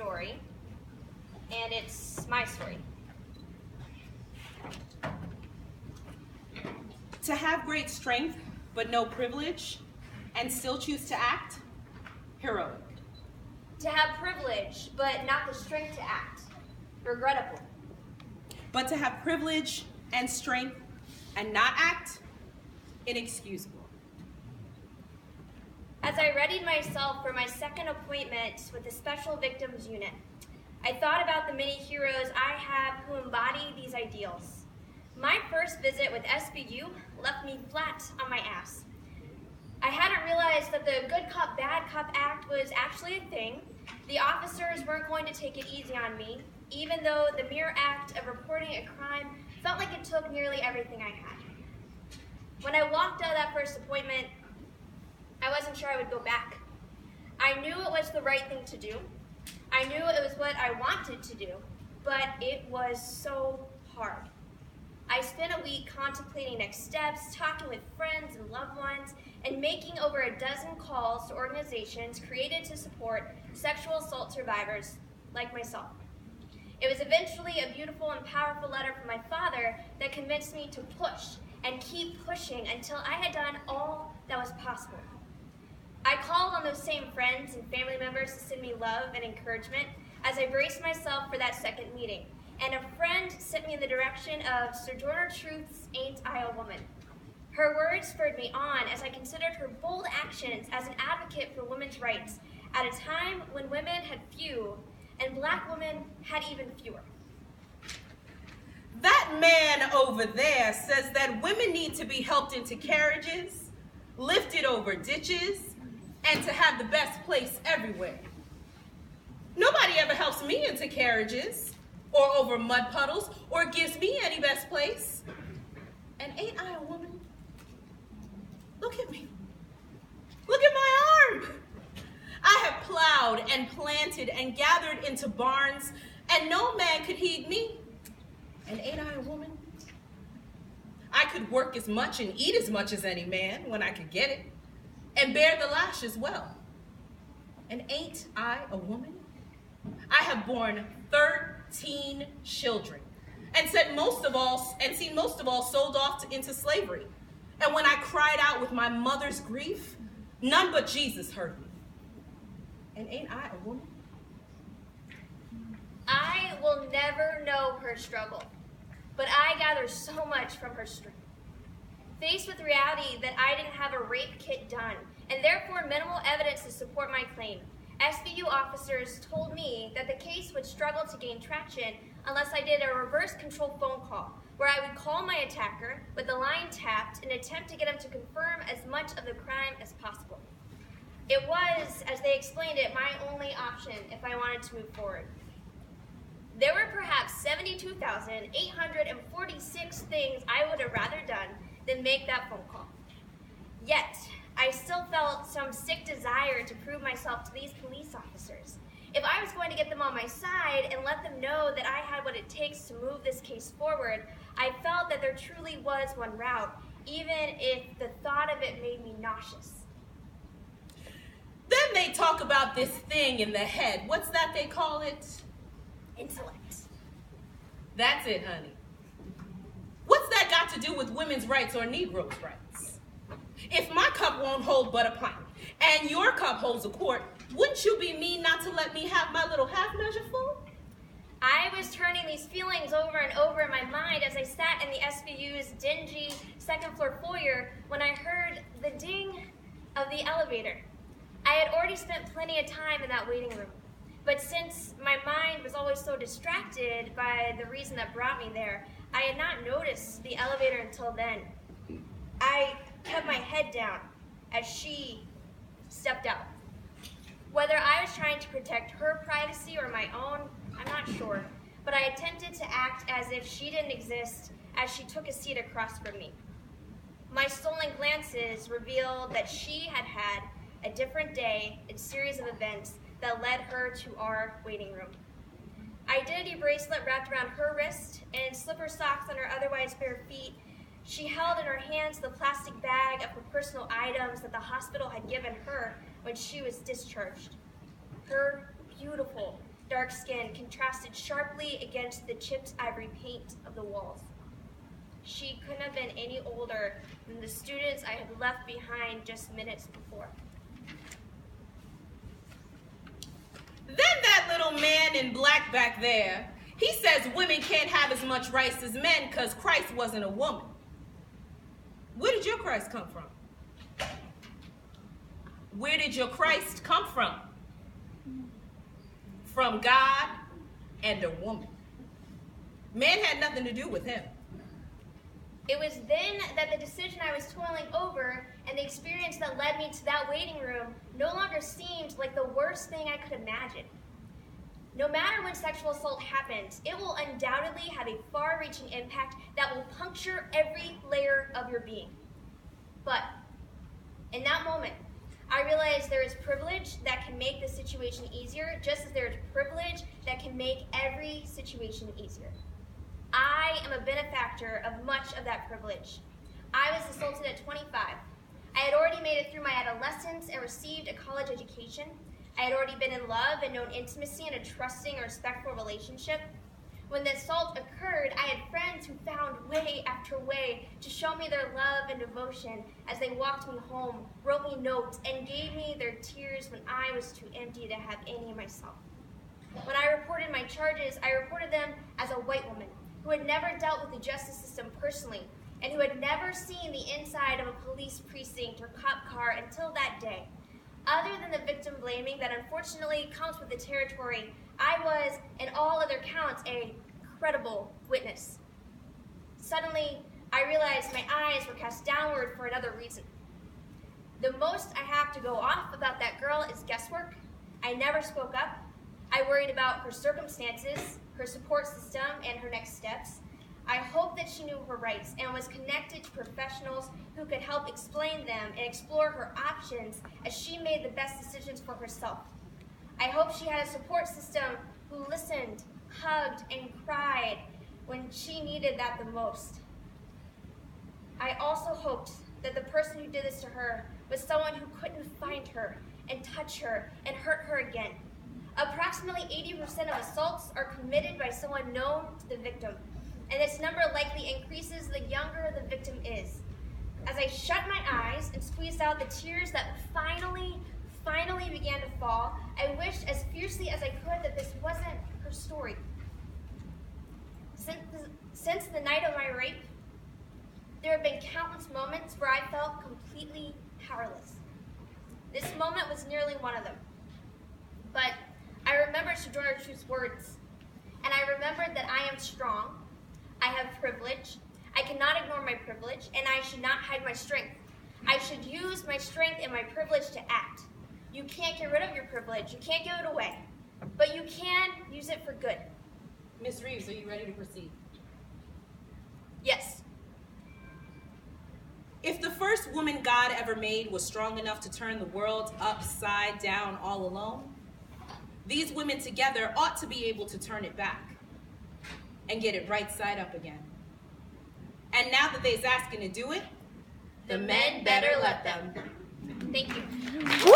story, and it's my story. To have great strength, but no privilege, and still choose to act, heroic. To have privilege, but not the strength to act, regrettable. But to have privilege and strength and not act, inexcusable. As I readied myself for my second appointment with the Special Victims Unit, I thought about the many heroes I have who embody these ideals. My first visit with SVU left me flat on my ass. I hadn't realized that the good cop, bad cop act was actually a thing. The officers weren't going to take it easy on me, even though the mere act of reporting a crime felt like it took nearly everything I had. When I walked out of that first appointment, I wasn't sure I would go back. I knew it was the right thing to do. I knew it was what I wanted to do, but it was so hard. I spent a week contemplating next steps, talking with friends and loved ones, and making over a dozen calls to organizations created to support sexual assault survivors like myself. It was eventually a beautiful and powerful letter from my father that convinced me to push and keep pushing until I had done all that was possible. I called on those same friends and family members to send me love and encouragement as I braced myself for that second meeting. And a friend sent me in the direction of Sojourner Truth's Ain't I a Woman. Her words spurred me on as I considered her bold actions as an advocate for women's rights at a time when women had few and Black women had even fewer. That man over there says that women need to be helped into carriages, lifted over ditches, and to have the best place everywhere. Nobody ever helps me into carriages, or over mud puddles, or gives me any best place. And ain't I a woman? Look at me. Look at my arm. I have plowed and planted and gathered into barns, and no man could heed me. And ain't I a woman? I could work as much and eat as much as any man when I could get it, and bear the lash as well. And ain't I a woman? I have borne 13 children, and seen most of all sold off into slavery. And when I cried out with my mother's grief, none but Jesus heard me. And ain't I a woman? I will never know her struggle, but I gather so much from her strength. Faced with the reality that I didn't have a rape kit done, and therefore minimal evidence to support my claim, SVU officers told me that the case would struggle to gain traction unless I did a reverse control phone call, where I would call my attacker with the line tapped and attempt to get him to confirm as much of the crime as possible. It was, as they explained it, my only option if I wanted to move forward. There were perhaps 72,846 things I would have rather done than make that phone call. Yet, I still felt some sick desire to prove myself to these police officers. If I was going to get them on my side and let them know that I had what it takes to move this case forward, I felt that there truly was one route, even if the thought of it made me nauseous. Then they talk about this thing in the head. What's that they call it? Intellect. That's it, honey. What's that got to do with women's rights or Negroes' rights? If my cup won't hold but a pint, and your cup holds a quart, wouldn't you be mean not to let me have my little half measure full? I was turning these feelings over and over in my mind as I sat in the SVU's dingy second floor foyer when I heard the ding of the elevator. I had already spent plenty of time in that waiting room, but since my mind was always so distracted by the reason that brought me there, I had not noticed the elevator until then. I kept my head down as she stepped out. Whether I was trying to protect her privacy or my own, I'm not sure, but I attempted to act as if she didn't exist as she took a seat across from me. My stolen glances revealed that she had had a different day and series of events that led her to our waiting room. Identity bracelet wrapped around her wrist and slipper socks on her otherwise bare feet. She held in her hands the plastic bag of her personal items that the hospital had given her when she was discharged. Her beautiful, dark skin contrasted sharply against the chipped ivory paint of the walls. She couldn't have been any older than the students I had left behind just minutes before. Then that little man in black back there, he says women can't have as much rights as men because Christ wasn't a woman. Where did your Christ come from? Where did your Christ come from? From God and a woman. Man had nothing to do with him. It was then that the decision I was toiling over and the experience that led me to that waiting room no longer seemed like the worst thing I could imagine. No matter when sexual assault happens, it will undoubtedly have a far-reaching impact that will puncture every layer of your being. But in that moment, I realized there is privilege that can make the situation easier, just as there is privilege that can make every situation easier. I am a benefactor of much of that privilege. I was assaulted at 25. I had already made it through my adolescence and received a college education. I had already been in love and known intimacy in a trusting and respectful relationship. When the assault occurred, I had friends who found way after way to show me their love and devotion as they walked me home, wrote me notes, and gave me their tears when I was too empty to have any myself. When I reported my charges, I reported them as a white woman who had never dealt with the justice system personally and who had never seen the inside of a police precinct or cop car until that day. Other than the victim blaming that unfortunately comes with the territory, I was, in all other counts, a credible witness. Suddenly, I realized my eyes were cast downward for another reason. The most I have to go off about that girl is guesswork. I never spoke up. I worried about her circumstances, her support system, and her next steps. I hoped that she knew her rights and was connected to professionals who could help explain them and explore her options as she made the best decisions for herself. I hoped she had a support system who listened, hugged, and cried when she needed that the most. I also hoped that the person who did this to her was someone who couldn't find her and touch her and hurt her again. Approximately 80% of assaults are committed by someone known to the victim, and this number likely increases the younger the victim is. As I shut my eyes and squeezed out the tears that finally began to fall, I wished as fiercely as I could that this wasn't her story. Since the night of my rape, there have been countless moments where I felt completely powerless. This moment was nearly one of them. But I remembered Sojourner Truth's words, and I remembered that I am strong, I have privilege, I cannot ignore my privilege, and I should not hide my strength. I should use my strength and my privilege to act. You can't get rid of your privilege, you can't give it away, but you can use it for good. Ms. Reaves, are you ready to proceed? Yes. If the first woman God ever made was strong enough to turn the world upside down all alone, these women together ought to be able to turn it back and get it right side up again. And now that they's asking to do it, the men better let them. Thank you. Woo!